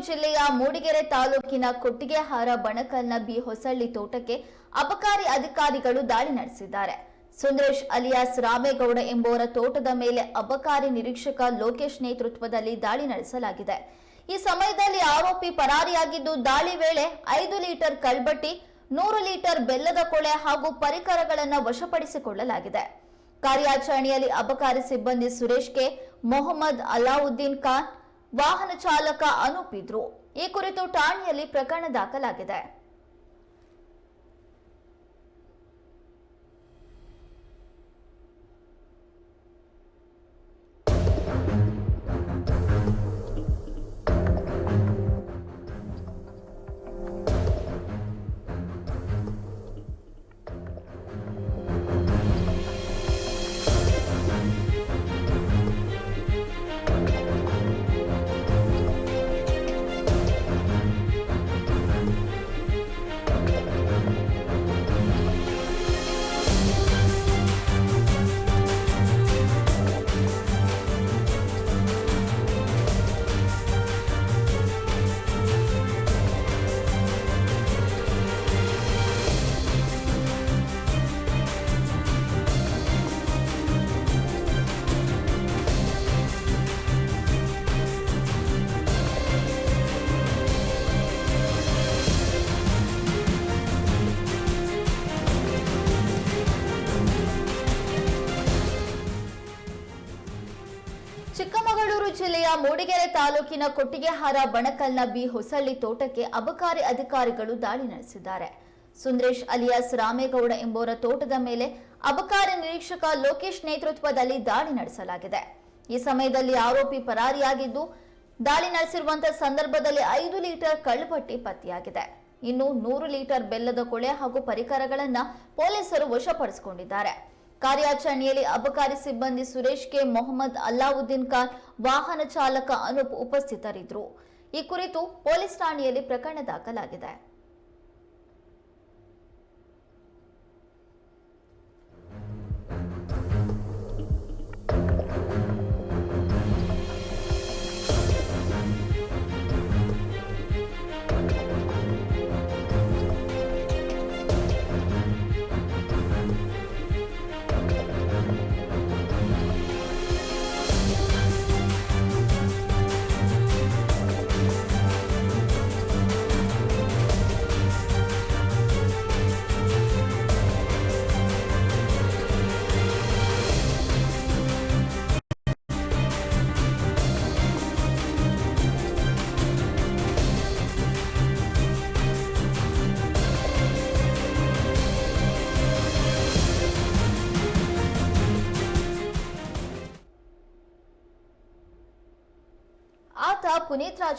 ಜಿಲ್ಲೆಯ ಮೂಡಿಗೆರೆ ತಾಲೂಕಿನ ಕೊಟ್ಟಿಗೆಹಾರ ಬಣಕಲ್ನ ಬಿ ಹೊಸಳ್ಳಿ ತೋಟಕ್ಕೆ ಅಬಕಾರಿ ಅಧಿಕಾರಿಗಳು ದಾಳಿ ನಡೆಸಿದ್ದಾರೆ. ಸುಂದರೇಶ್ ಅಲಿಯಾಸ್ ರಾಮೇಗೌಡ ಎಂಬುವರ ತೋಟದ ಮೇಲೆ ಅಬಕಾರಿ ನಿರೀಕ್ಷಕ ಲೋಕೇಶ್ ನೇತೃತ್ವದಲ್ಲಿ ದಾಳಿ ನಡೆಸಲಾಗಿದೆ. ಈ ಸಮಯದಲ್ಲಿ ಆರೋಪಿ ಪರಾರಿಯಾಗಿದ್ದು, ದಾಳಿ ವೇಳೆ 5 ಲೀಟರ್ ಕಳ್ಬಟ್ಟಿ, 100 ಲೀಟರ್ ಬೆಲ್ಲದ ಕೊಳೆ ಹಾಗೂ ಪರಿಕರಗಳನ್ನು ವಶಪಡಿಸಿಕೊಳ್ಳಲಾಗಿದೆ. ಕಾರ್ಯಾಚರಣೆಯಲ್ಲಿ ಅಬಕಾರಿ ಸಿಬ್ಬಂದಿ ಸುರೇಶ್ ಕೆ, ಮೊಹಮ್ಮದ್ ಅಲಾವುದ್ದೀನ್ ಖಾನ್, ವಾಹನ ಚಾಲಕ ಅನೂಪ್ ಇದ್ರು. ಈ ಕುರಿತು ಠಾಣೆಯಲ್ಲಿ ಪ್ರಕರಣ ದಾಖಲಾಗಿದೆ. ಚಿಕ್ಕಮಗಳೂರು ಜಿಲ್ಲೆಯ ಮೂಡಿಗೆರೆ ತಾಲೂಕಿನ ಕೊಟ್ಟಿಗೆಹಾರ ಬಣಕಲ್ನ ಬಿ ಹೊಸಳ್ಳಿ ತೋಟಕ್ಕೆ ಅಬಕಾರಿ ಅಧಿಕಾರಿಗಳು ದಾಳಿ ನಡೆಸಿದ್ದಾರೆ. ಸುಂದರೇಶ್ ಅಲಿಯಾಸ್ ರಾಮೇಗೌಡ ಎಂಬುವರ ತೋಟದ ಮೇಲೆ ಅಬಕಾರಿ ನಿರೀಕ್ಷಕ ಲೋಕೇಶ್ ನೇತೃತ್ವದಲ್ಲಿ ದಾಳಿ ನಡೆಸಲಾಗಿದೆ. ಈ ಸಮಯದಲ್ಲಿ ಆರೋಪಿ ಪರಾರಿಯಾಗಿದ್ದು, ದಾಳಿ ನಡೆಸಿರುವಂತಹ ಸಂದರ್ಭದಲ್ಲಿ 5 ಲೀಟರ್ ಕಳ್ಳುಬಟ್ಟಿ ಪತ್ತೆಯಾಗಿದೆ. ಇನ್ನು 100 ಲೀಟರ್ ಬೆಲ್ಲದ ಕೊಳೆ ಹಾಗೂ ಪರಿಕರಗಳನ್ನು ಪೊಲೀಸರು ವಶಪಡಿಸಿಕೊಂಡಿದ್ದಾರೆ. ಕಾರ್ಯಾಚರಣೆಯಲ್ಲಿ ಅಬಕಾರಿ ಸಿಬ್ಬಂದಿ ಸುರೇಶ್ ಕೆ, ಮೊಹಮ್ಮದ್ ಅಲಾವುದ್ದೀನ್ ಖಾನ್, ವಾಹನ ಚಾಲಕ ಅನೂಪ್ ಉಪಸ್ಥಿತರಿದ್ದರು. ಈ ಕುರಿತು ಪೊಲೀಸ್ ಠಾಣೆಯಲ್ಲಿ ಪ್ರಕರಣ ದಾಖಲಾಗಿದೆ. ಆತ ಪುನೀತ್ ರಾಜ್